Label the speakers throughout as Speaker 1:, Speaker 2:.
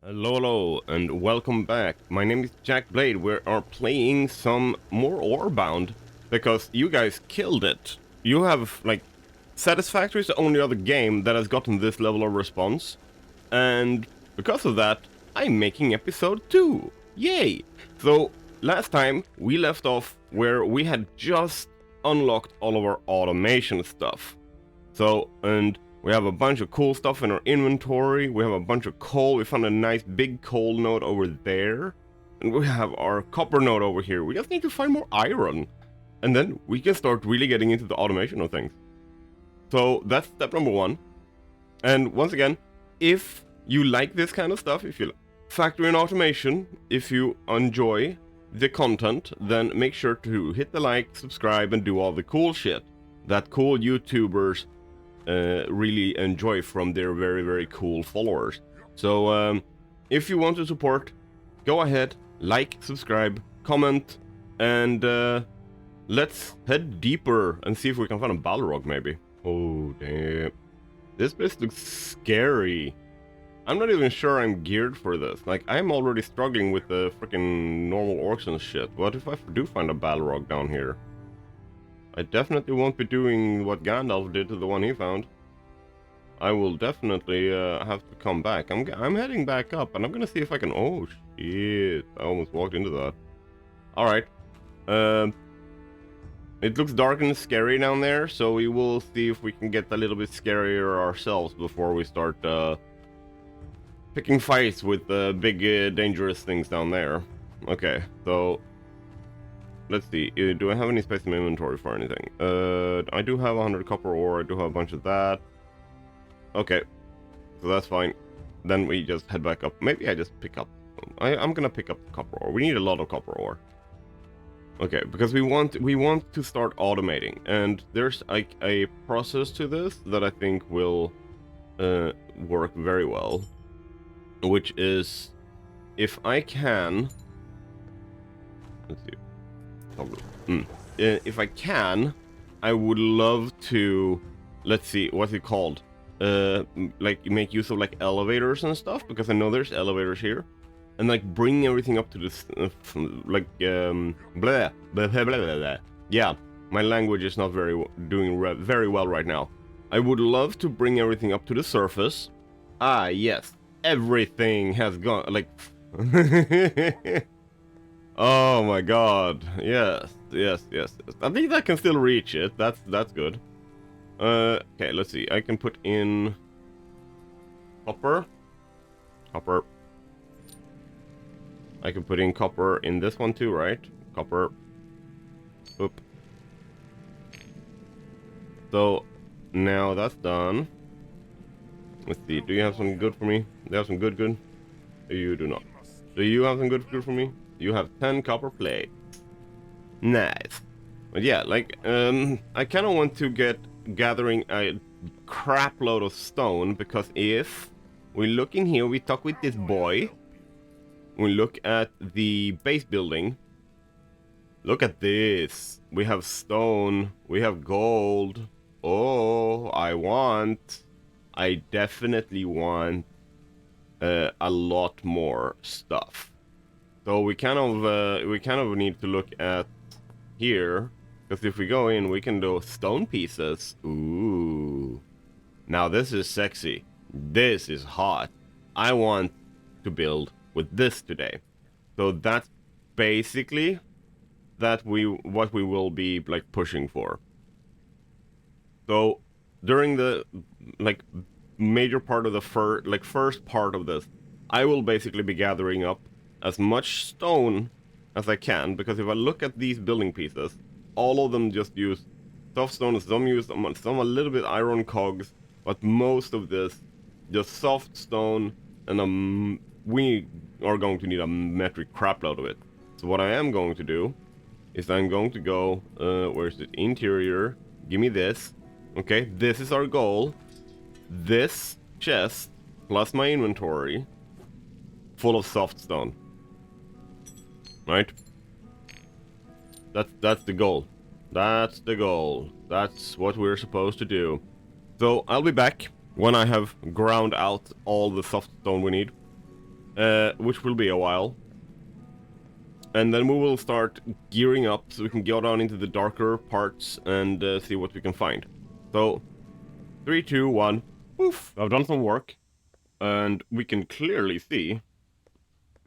Speaker 1: Hello, and welcome back. My name is Jack Blade. We are playing some more Orebound because you guys killed it. You have, like, Satisfactory is the only other game that has gotten this level of response, and because of that, I'm making episode 2. Yay! So, last time we left off where we had just unlocked all of our automation stuff. So, and we have a bunch of cool stuff in our inventory. We have a bunch of coal. We found a nice big coal node over there. And we have our copper node over here. We just need to find more iron. And then we can start really getting into the automation of things. So that's step number 1. And once again, if you like this kind of stuff, if you factory and automation, if you enjoy the content, then make sure to hit the like, subscribe, and do all the cool shit that cool YouTubers really enjoy from their very, very cool followers. So if you want to support, go ahead, like, subscribe, comment, and let's head deeper and see if we can find a Balrog maybe. Oh damn, this place looks scary. I'm not even sure I'm geared for this. Like, I'm already struggling with the freaking normal orcs and shit. What if I do find a Balrog down here? I definitely won't be doing what Gandalf did to the one he found. I will definitely have to come back. I'm heading back up, and I'm gonna see if I can... Oh, shit. I almost walked into that. Alright. It looks dark and scary down there, so we will see if we can get a little bit scarier ourselves before we start picking fights with big, dangerous things down there. Okay, so... Let's see, do I have any space in my inventory for anything? I do have 100 copper ore, I do have a bunch of that. Okay, so that's fine. Then we just head back up. Maybe I just pick up... I'm gonna pick up copper ore. We need a lot of copper ore. Okay, because we want to start automating. And there's like a process to this that I think will work very well. Which is, if I can... Let's see. If I can, I would love to, let's see, what's it called? Like make use of like elevators and stuff, because I know there's elevators here, and like bring everything up to this, like blah, blah, blah, blah, blah. Yeah, my language is not doing very well right now. I would love to bring everything up to the surface. Ah, yes, everything has gone like. Oh my god, yes. I think that can still reach it, that's good. Okay, let's see, I can put in... Copper. I can put in copper in this one too, right? Copper. Oop. So, now that's done. Let's see, do you have some good for me? Do you have some good? You do not. Do you have some good for me? You have 10 copper plates. Nice. But yeah, like, I kind of want to get gathering a crap load of stone, because if we look in here, we talk with this boy. We look at the base building. Look at this. We have stone. We have gold. Oh, I definitely want a lot more stuff. So we kind of need to look at here, because if we go in, we can do stone pieces. Ooh, now this is sexy. This is hot. I want to build with this today. So that's basically what we will be like pushing for. So during the like major part of the first part of this, I will basically be gathering up as much stone as I can, because if I look at these building pieces, all of them just use soft stone, some use some a little bit iron cogs, but most of this just soft stone, and we are going to need a metric crap load of it. So what I am going to do is I'm going to go, where's it? Interior, give me this. Okay, this is our goal. This chest plus my inventory full of soft stone. Right? That's the goal. That's the goal. That's what we're supposed to do. So I'll be back when I have ground out all the soft stone we need. which will be a while. And then we will start gearing up so we can go down into the darker parts and see what we can find. So, 3, 2, 1, poof! I've done some work, and we can clearly see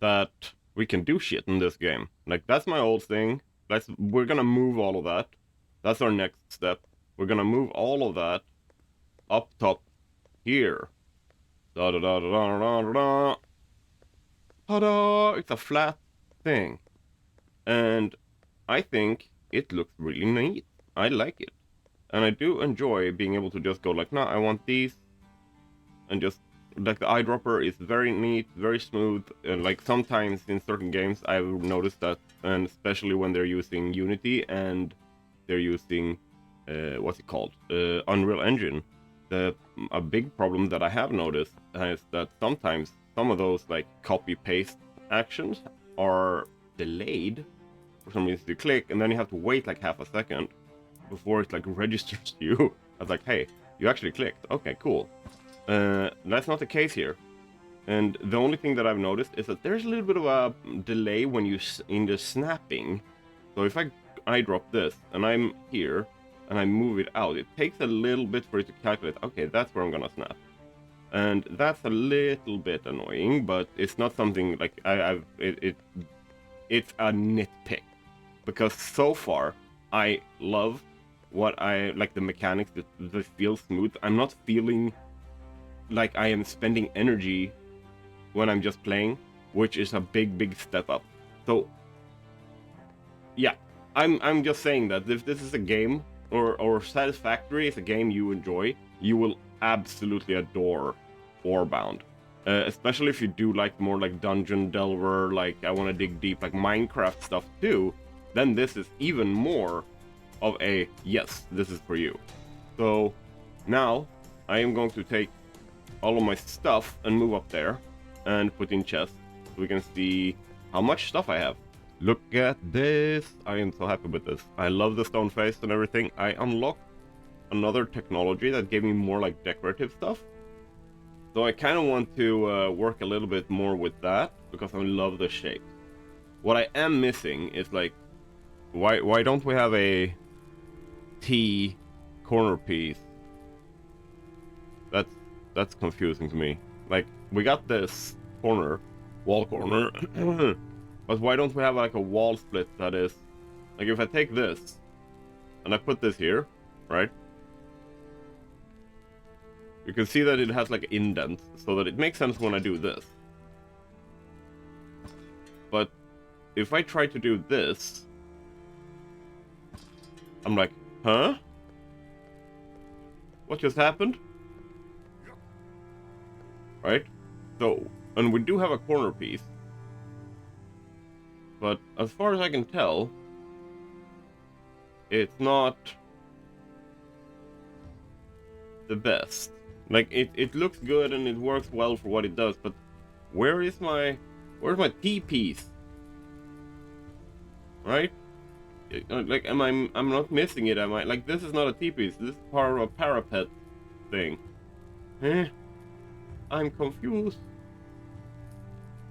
Speaker 1: that we can do shit in this game. Like, that's my old thing. We're gonna move all of that. That's our next step. We're gonna move all of that up top here. Da da da da da da da. Ta-da! It's a flat thing. And I think it looks really neat. I like it. And I do enjoy being able to just go like, nah, I want these. And just, like, the eyedropper is very neat, very smooth. And like, sometimes in certain games I've noticed that, and especially when they're using Unity and they're using, what's it called? Unreal Engine. A big problem that I have noticed is that sometimes some of those, like, copy-paste actions are delayed. For some reason you click, and then you have to wait like half a second before it, like, registers to you. I was like, hey, you actually clicked. Okay, cool. That's not the case here. And the only thing that I've noticed is that there's a little bit of a delay when you in the snapping. So if I drop this and I'm here and I move it out, it takes a little bit for it to calculate. Okay, that's where I'm gonna snap. And that's a little bit annoying, but it's not something like it's a nitpick. Because so far, I love what I like, the mechanics that feel smooth. I'm not feeling like I am spending energy when I'm just playing, which is a big step up. So yeah, I'm just saying that if this is a game, or Satisfactory is a game you enjoy, you will absolutely adore Orebound. Especially if you do like more like dungeon delver, like I want to dig deep, like Minecraft stuff too, then this is even more of a yes, this is for you. So now I am going to take all of my stuff and move up there and put in chests so we can see how much stuff I have. Look at this. I am so happy with this. I love the stone face and everything. I unlocked another technology that gave me more like decorative stuff. So I kind of want to work a little bit more with that because I love the shape. What I am missing is like, why don't we have a T corner piece? That's confusing to me. Like, we got this corner, wall corner, but why don't we have like a wall split that is, like, if I take this and I put this here, right? You can see that it has like indents, so that it makes sense when I do this. But if I try to do this, I'm like, huh? What just happened? Right? So, and we do have a corner piece. But as far as I can tell, it's not the best. Like, it looks good and it works well for what it does, but where's my T-piece? Right? Like, I'm not missing it, am I? Like, this is not a T-piece, this is part of a parapet thing. Eh? I'm confused.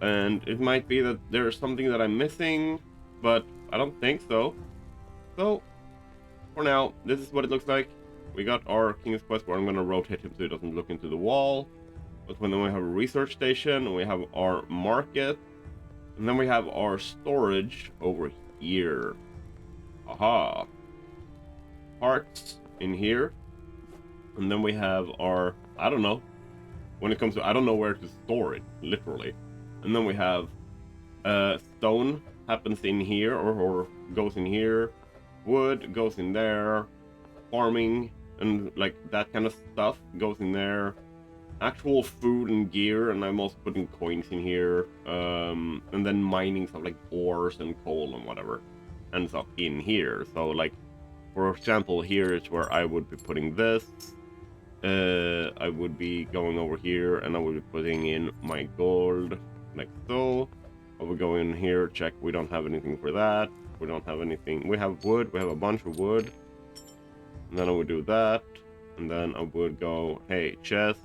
Speaker 1: And it might be that there's something that I'm missing, but I don't think so. So, for now, this is what it looks like. We got our King's Quest where I'm gonna rotate him so he doesn't look into the wall. But then we have a research station, and we have our market, and then we have our storage over here. Aha. Parts in here. And then we have our, I don't know. When it comes to, I don't know where to store it, literally. And then we have stone happens in here, or goes in here. Wood goes in there. Farming and like that kind of stuff goes in there. Actual food and gear, and I'm also putting coins in here. And then mining stuff like ores and coal and whatever ends up in here. So like, for example, here is where I would be putting this. I would be going over here and I would be putting in my gold like so. I would go in here, check we don't have anything for that. We don't have anything. We have wood, we have a bunch of wood. And then I would do that. And then I would go, hey, chest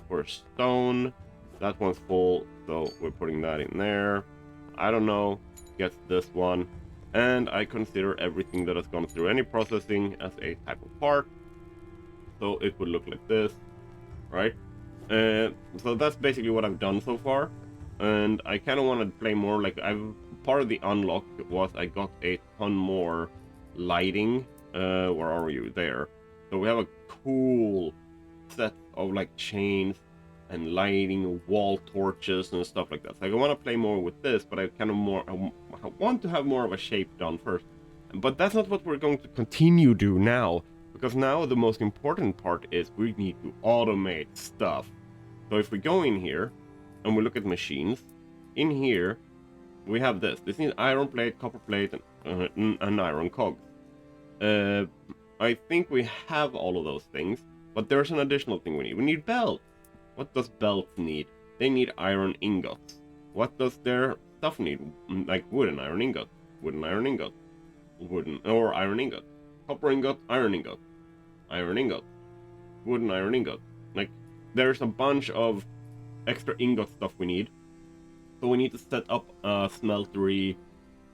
Speaker 1: for stone. That one's full. So we're putting that in there. I don't know, gets this one. And I consider everything that has gone through any processing as a type of part. So it would look like this, right? So that's basically what I've done so far. And I kind of want to play more, like, part of the unlock was I got a ton more lighting. Where are you? There. So we have a cool set of like chains and lighting, wall torches and stuff like that. So I want to play more with this, but I want to have more of a shape done first. But that's not what we're going to continue do now, because now the most important part is we need to automate stuff. So if we go in here and we look at machines, in here we have this. This needs iron plate, copper plate, and iron cogs. I think we have all of those things, but there's an additional thing we need. We need belts. What does belts need? They need iron ingots. What does their stuff need? Like wooden iron ingot, wooden iron ingot, wooden or iron ingot, copper ingot, iron ingot, iron ingot, wooden iron ingot. Like there's a bunch of extra ingot stuff we need. So we need to set up a smeltery,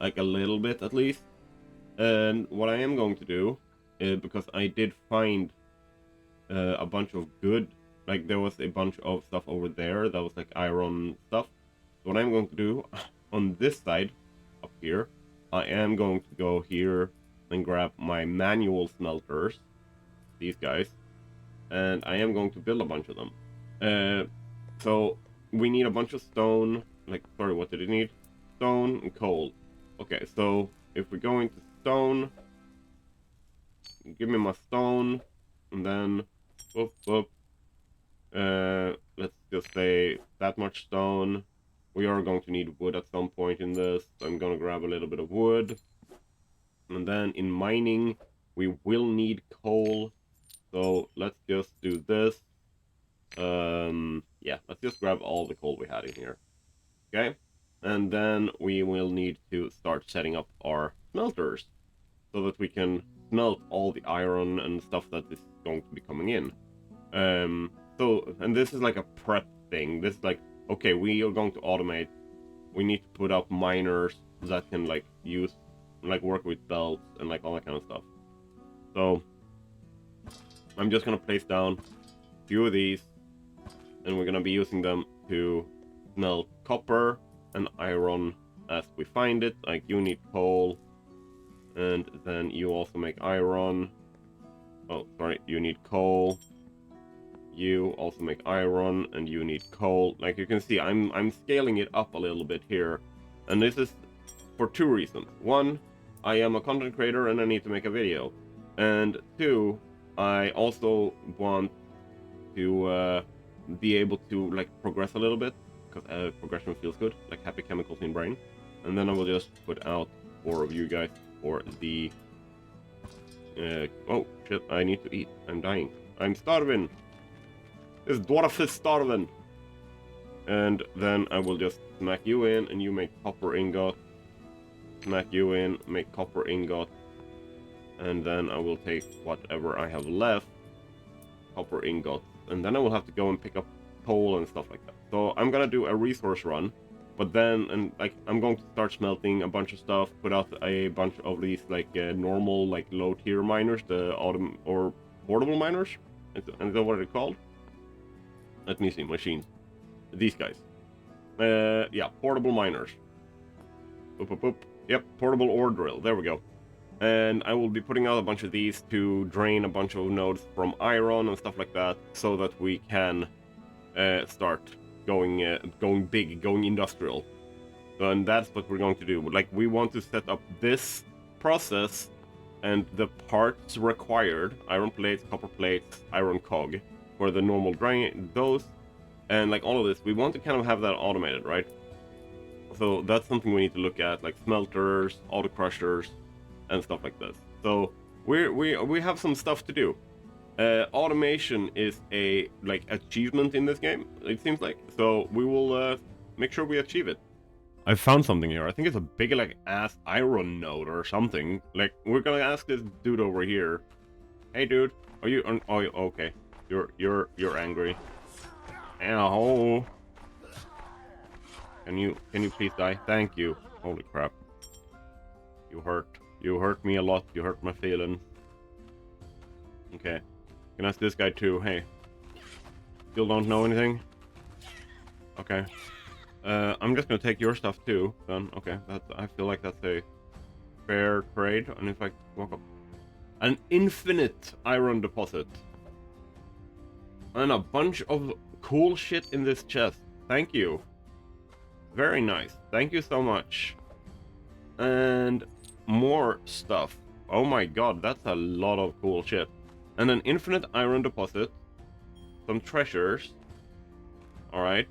Speaker 1: like a little bit at least. And what I am going to do, because I did find a bunch of good, like there was a bunch of stuff over there that was like iron stuff. So what I'm going to do on this side up here, I am going to go here and grab my manual smelters, these guys, and I am going to build a bunch of them. So we need a bunch of stone, like, sorry, what did it need? Stone and coal. Okay, so if we go into stone, give me my stone, and then whoop, whoop. Let's just say that much stone. We are going to need wood at some point in this. I'm gonna grab a little bit of wood. And then in mining, we will need coal. So let's just do this. Yeah, let's just grab all the coal we had in here. Okay? And then we will need to start setting up our smelters so that we can smelt all the iron and stuff that is going to be coming in. And this is like a prep thing. This is like, okay, we are going to automate. We need to put up miners that can like work with belts and like all that kind of stuff. So I'm just gonna place down a few of these, and we're gonna be using them to smelt copper and iron as we find it. Like you need coal, and then you also make iron. Oh, sorry, you need coal. You also make iron, and you need coal. Like you can see, I'm scaling it up a little bit here, and this is for two reasons. One, I am a content creator and I need to make a video, and two, I also want to be able to like progress a little bit, because progression feels good, like happy chemicals in brain. And then I will just put out 4 of you guys for the oh shit, I need to eat. I'm dying. I'm starving. This dwarf is starving. And then I will just smack you in, and you make copper ingot. Smack you in, make copper ingot. And then I will take whatever I have left, copper ingot. And then I will have to go and pick up coal and stuff like that. So I'm gonna do a resource run. But then, I'm going to start smelting a bunch of stuff, put out a bunch of these, like, normal, like, low-tier miners, the autumn or portable miners. Is that what they're called? Let me see, machines. These guys. Yeah, portable miners. Boop, boop, boop. Yep, portable ore drill. There we go. And I will be putting out a bunch of these to drain a bunch of nodes from iron and stuff like that, so that we can start going big, going industrial. And that's what we're going to do. Like, we want to set up this process and the parts required, iron plates, copper plates, iron cog, for the normal drain, those, and like all of this, we want to kind of have that automated, right? So that's something we need to look at, like smelters, auto crushers, and stuff like this. So we have some stuff to do. Automation is a like achievement in this game, it seems like. So we will make sure we achieve it. I found something here. I think it's a big like ass iron node or something. Like we're gonna ask this dude over here. Hey dude, are you? Oh, okay. You're angry. Ow. Can you please die? Thank you. Holy crap. You hurt me a lot. You hurt my feelings. Okay. Can ask this guy too. Hey. Still don't know anything? Okay. I'm just gonna take your stuff too, then. Okay, I feel like that's a fair trade. And if I walk up... An infinite iron deposit. And a bunch of cool shit in this chest. Thank you. Very nice. Thank you so much. And more stuff. Oh my god, that's a lot of cool shit. And an infinite iron deposit. Some treasures. Alright.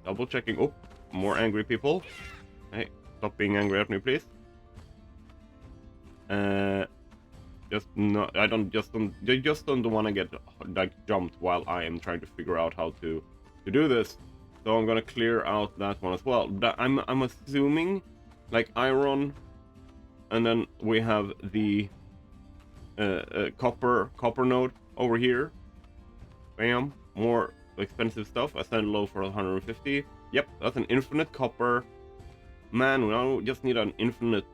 Speaker 1: Double checking. Oh, more angry people. Hey, stop being angry at me, please. Just no, you just don't want to get like jumped while I am trying to figure out how to do this. So I'm gonna clear out that one as well. I'm assuming like iron, and then we have the copper node over here. Bam, more expensive stuff. I send low for 150. Yep, that's an infinite copper. Man, we now just need an infinite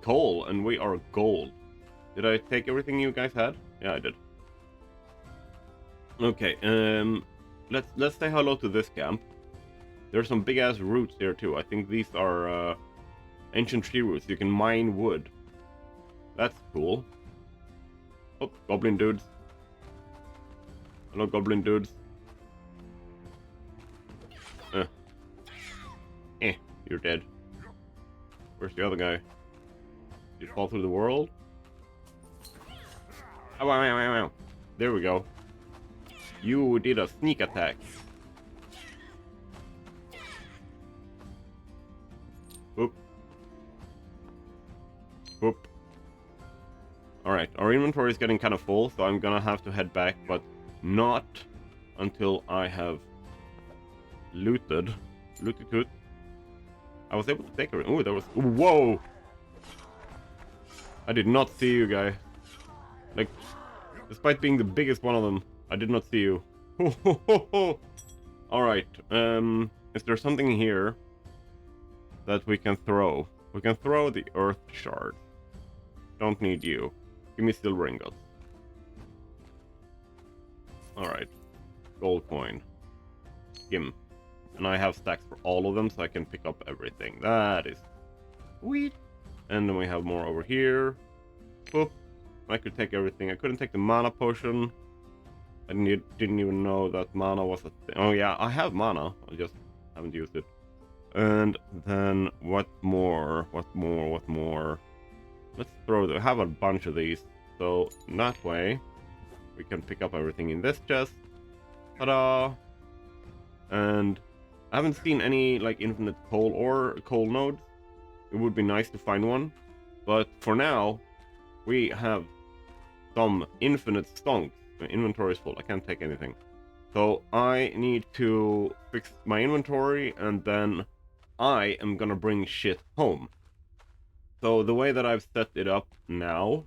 Speaker 1: coal, and we are gold. Did I take everything you guys had? Yeah, I did. Okay, let's say hello to this camp. There's some big ass roots here too. I think these are ancient tree roots. You can mine wood. That's cool. Oh, goblin dudes. Hello, goblin dudes. You're dead. Where's the other guy? Did he fall through the world? Oh, wow. There we go. You did a sneak attack. Boop. Boop. Alright, our inventory is getting kind of full, so I'm gonna have to head back, but not until I have looted. Looted. I was able to take her. Oh, there was... Whoa! I did not see you, guy. Like, despite being the biggest one of them, I did not see you. Alright, is there something here that we can throw? We can throw the earth shard. Don't need you. Give me silver ingots. Alright. Gold coin. Gim. And I have stacks for all of them, so I can pick up everything. That is sweet. And then we have more over here. Boop. I could take everything. I couldn't take the mana potion. I didn't even know that mana was a thing. Oh yeah, I have mana. I just haven't used it. And then what more? What more? Let's throw I have a bunch of these. So that way we can pick up everything in this chest. Ta-da! And I haven't seen any like infinite coal or coal nodes. It would be nice to find one. But for now, we have some infinite stonks. My inventory is full. I can't take anything. So I need to fix my inventory, and then I am gonna bring shit home. So the way that I've set it up now,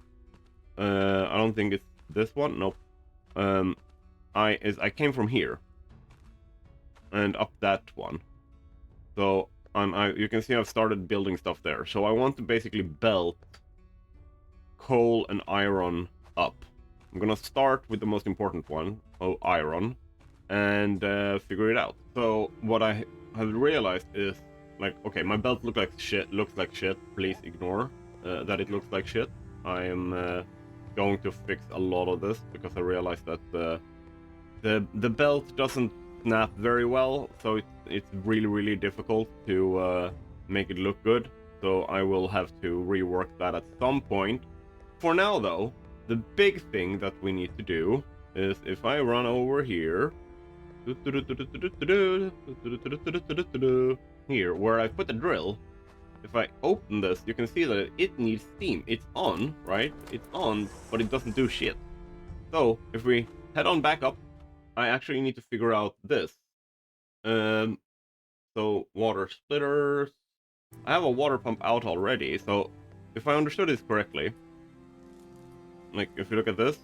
Speaker 1: I don't think it's this one. Nope. I came from here and up that one. So you can see I've started building stuff there. So I want to basically belt coal and iron up. I'm gonna start with the most important one, iron, and figure it out. So what I have realized is, like, okay, my belt looks like shit. Please ignore that it looks like shit. I am going to fix a lot of this because I realized that the belt doesn't snap very well, so it's really difficult to make it look good. So I will have to rework that at some point. For now, though, the big thing that we need to do is if I run over here, here where I put the drill, if I open this, you can see that it needs steam. It's on, right? It's on, but it doesn't do shit. So if we head on back up, I actually need to figure out this. So water splitters. I have a water pump out already, so if I understood this correctly, like if you look at this,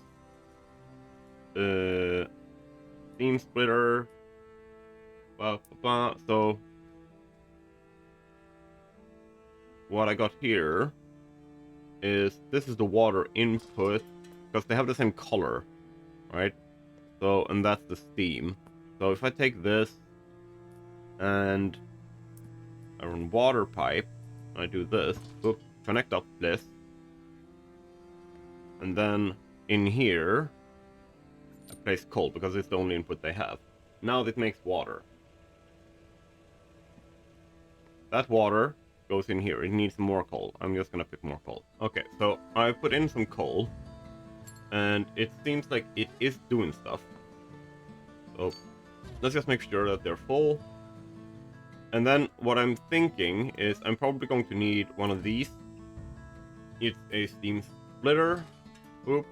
Speaker 1: steam splitter, So what I got here is this is the water input because they have the same color, right? So, and that's the steam. So if I take this and I run water pipe, I do this, boop, connect up this, and then in here I place coal because it's the only input they have. Now it makes water. That water goes in here. It needs more coal. I'm just gonna pick more coal. Okay, so I put in some coal, and it seems like it is doing stuff. So let's just make sure that they're full. And then what I'm thinking is I'm probably going to need one of these. It's a steam splitter. Oop.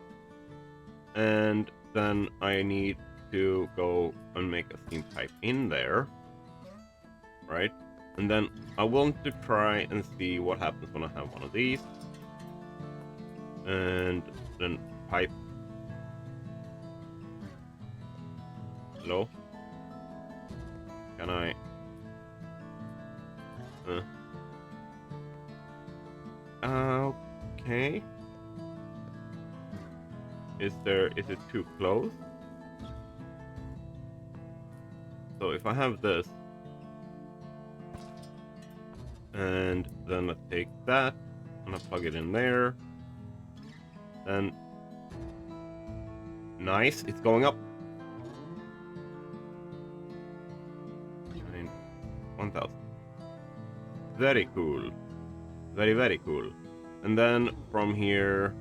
Speaker 1: And then I need to go and make a steam pipe in there. Right? And then I want to try and see what happens when I have one of these. And then pipe. Hello? Can I... Okay. Is it too close? So if I have this, and then I take that, and I plug it in there, then nice, it's going up. 1,000. Very cool. Very, very cool. And then from here,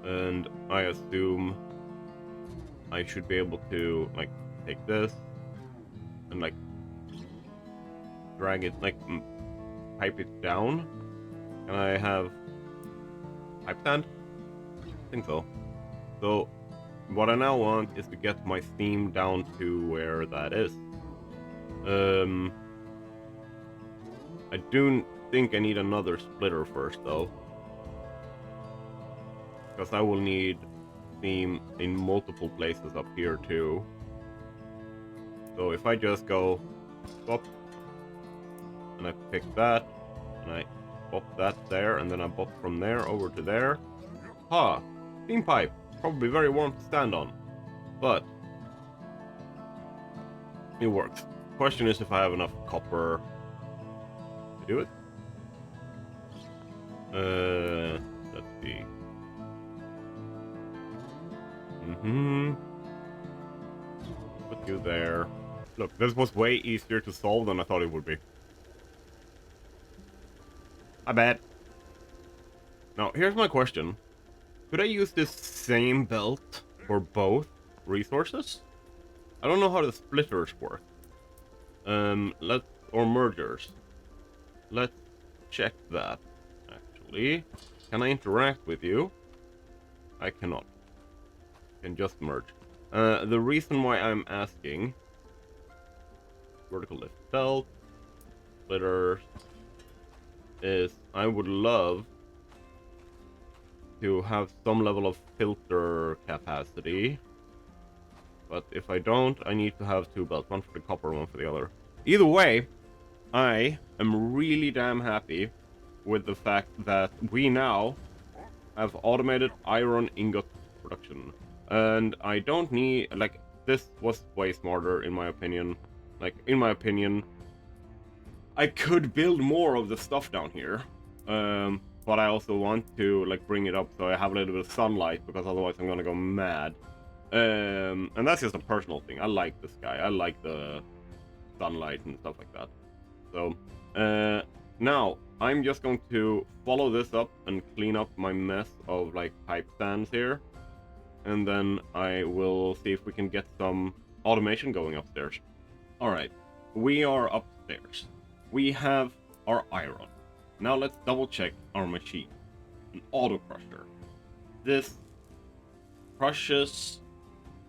Speaker 1: and I assume I should be able to like take this and like drag it, like pipe it down. Can I have pipe stand? I think so. So what I now want is to get my steam down to where that is. I do think I need another splitter first though, because I will need steam in multiple places up here too. So if I just go up and I pick that and I pop that there and then I pop from there over to there. Ha! Steam pipe! Probably very warm to stand on, but it works. Question is if I have enough copper to do it. Let's see. Put you there. Look, this was way easier to solve than I thought it would be. I bet. Now, here's my question. Could I use this same belt for both resources? I don't know how the splitters work. Or mergers. Let's check that, actually. Can I interact with you? I cannot. I can just merge. The reason why I'm asking... Vertical lift belt, splitters, is I would love to have some level of filter capacity. But if I don't, I need to have two belts, one for the copper, one for the other. Either way, I am really damn happy with the fact that we now have automated iron ingot production. And I don't need, like, this was way smarter in my opinion. Like, in my opinion, I could build more of the stuff down here. But I also want to, like, bring it up so I have a little bit of sunlight, because otherwise I'm gonna go mad. And that's just a personal thing. I like the sky. I like the sunlight and stuff like that. So, now I'm just going to follow this up and clean up my mess of, like, pipe stands here. And then I will see if we can get some automation going upstairs. Alright, we are upstairs. We have our iron. Now let's double check our machine. An auto crusher. This crushes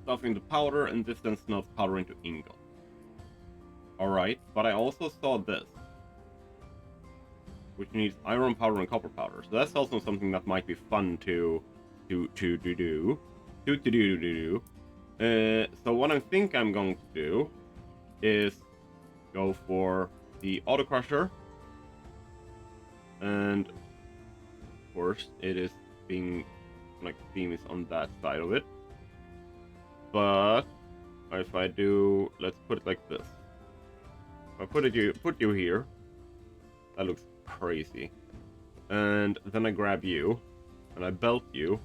Speaker 1: stuff into powder, and this then smelts powder into ingot. Alright, but I also saw this, which needs iron powder and copper powder. So that's also something that might be fun to do. So what I think I'm going to do is go for the auto crusher, and of course it is being like Steam is on that side of it. But if I do, let's put it like this. If I put you here, that looks crazy. And then I grab you, and I belt you,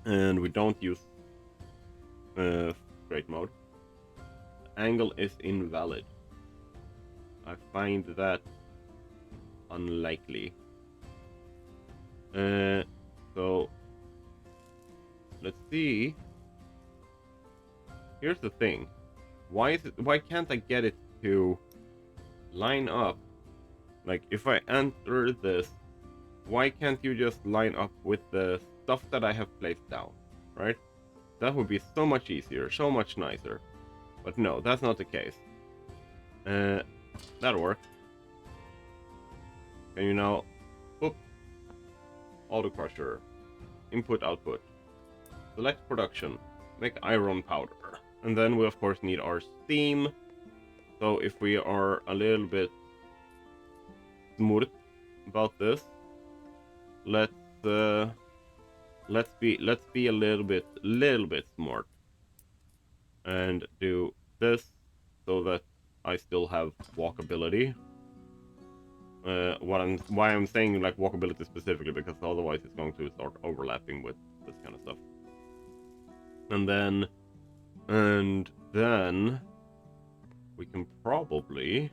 Speaker 1: and we don't use straight mode. Angle is invalid. I find that unlikely. So let's see. Here's the thing. Why can't I get it to line up? Like if I enter this, why can't you just line up with the stuff that I have placed down, right? That would be so much easier, so much nicer. But no, that's not the case. That'll work. Can you now, boop, auto crusher, input output, select production, make iron powder, and then we of course need our steam. So if we are a little bit smart about this, let's be a little bit smart and do this so that I still have walkability. Why I'm saying like walkability specifically, because otherwise it's going to start overlapping with this kind of stuff. And then we can probably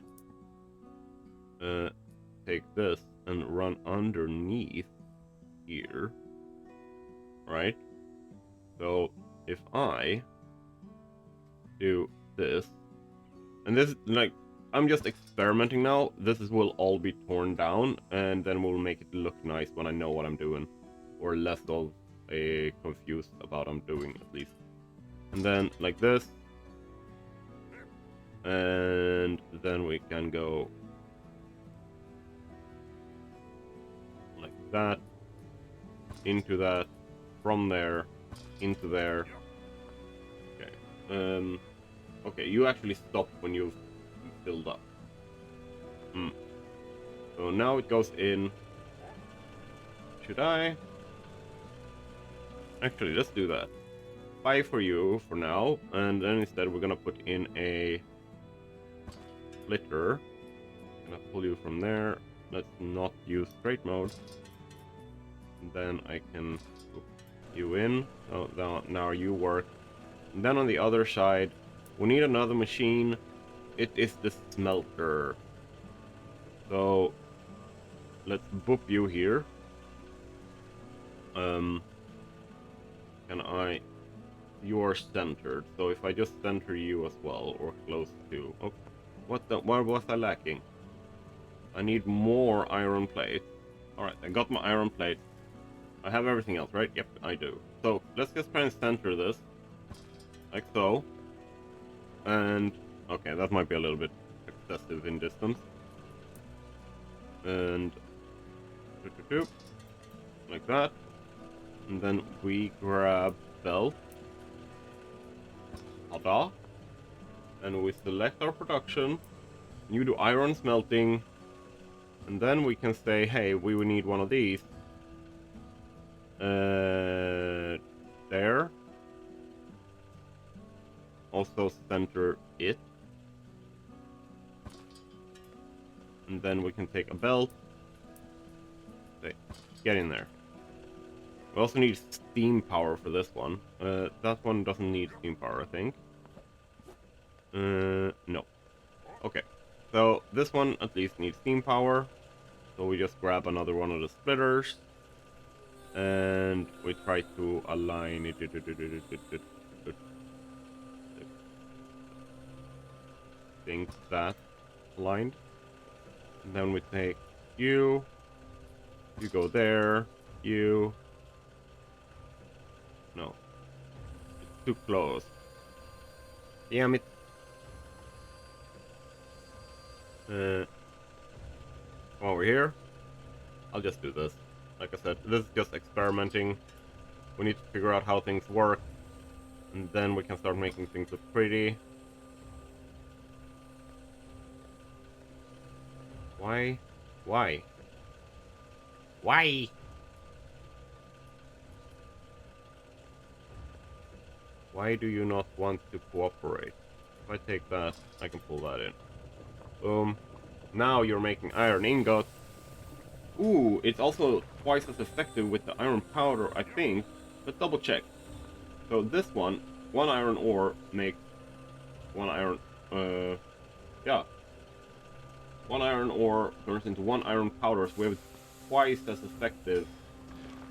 Speaker 1: take this and run underneath here, right? So if I do this, and this, like, I'm just experimenting now. This will all be torn down, and then we'll make it look nice when I know what I'm doing, or less of a confused about I'm doing at least. And then like this, and then we can go like that, into that, from there, into there. Okay. Okay, you actually stop when you've filled up. So now it goes in. Should I? Actually, let's do that. 5 for you for now, and then instead we're gonna put in a splitter. Gonna pull you from there. Let's not use straight mode. And then I can put you in. Oh, now you work. And then on the other side, we need another machine. It is the smelter. So let's boop you here. Can I? You are centered. So if I just center you as well, or close to. Oh, what was I lacking? I need more iron plates. All right, I got my iron plate. I have everything else, right? Yep, I do. So let's just try and center this, like so. And okay, that might be a little bit excessive in distance. And like that. And then we grab belt. Tada. And we select our production. You do iron smelting. And then we can say, hey, we will need one of these. There. Also center it. And then we can take a belt. Say, get in there. We also need steam power for this one. That one doesn't need steam power, I think. No. Okay. So this one at least needs steam power. So we just grab another one of the splitters. And we try to align it. I think that aligned. And then we take you. You go there. You. No. It's too close. Damn it. Come over here. I'll just do this. Like I said, this is just experimenting. We need to figure out how things work. And then we can start making things look pretty. Why? Why? Why? Why do you not want to cooperate? If I take that, I can pull that in. Boom. Now you're making iron ingot. Ooh, it's also twice as effective with the iron powder, I think. Let's double check. So this one iron ore makes one iron, yeah. One iron ore turns into one iron powder, so we have twice as effective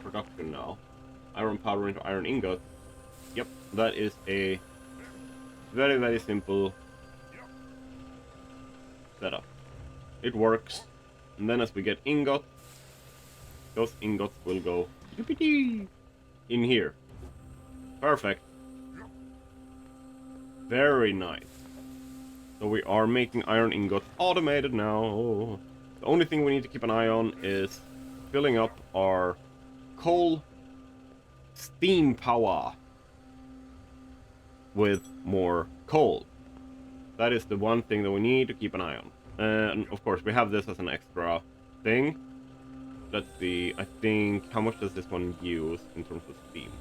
Speaker 1: production now. Iron powder into iron ingot. Yep, that is a very, very simple setup. It works. And then as we get ingot, those ingots will go in here. Perfect. Very nice. So we are making iron ingots automated now. The only thing we need to keep an eye on is filling up our coal steam power with more coal. That is the one thing that we need to keep an eye on. And of course we have this as an extra thing. Let's see, I think, how much does this one use in terms of steam?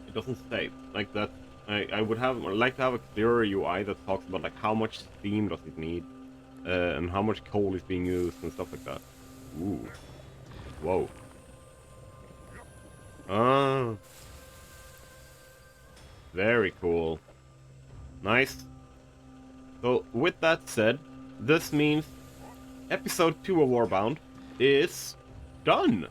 Speaker 1: It doesn't say. Like that, I would like to have a clearer UI that talks about like how much steam does it need, and how much coal is being used and stuff like that. Ooh, whoa. Ah, very cool. Nice. So with that said, this means episode 2 of Orebound is done.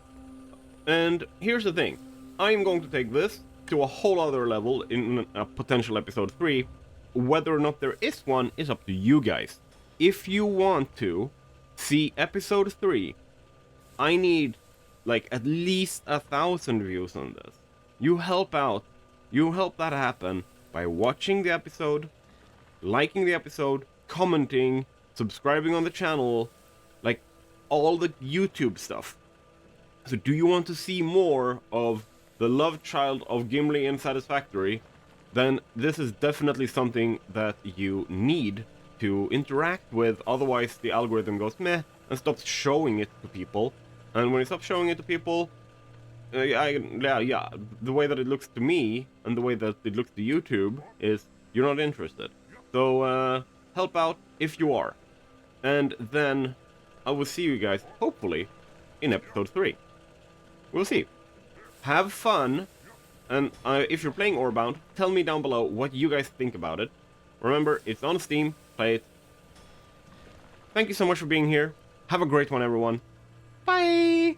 Speaker 1: And here's the thing. I am going to take this to a whole other level in a potential episode 3. Whether or not there is one is up to you guys. If you want to see episode 3, I need like at least 1,000 views on this. You help out. You help that happen by watching the episode, liking the episode, commenting, subscribing on the channel, like all the YouTube stuff. So do you want to see more of the love child of Gimli and Satisfactory? Then this is definitely something that you need to interact with, otherwise the algorithm goes meh and stops showing it to people. And when it stops showing it to people, the way that it looks to me and the way that it looks to YouTube is you're not interested. So help out if you are. And then I will see you guys, hopefully, in episode 3. We'll see. Have fun, and if you're playing Orebound, tell me down below what you guys think about it. Remember, it's on Steam, play it. Thank you so much for being here. Have a great one, everyone. Bye!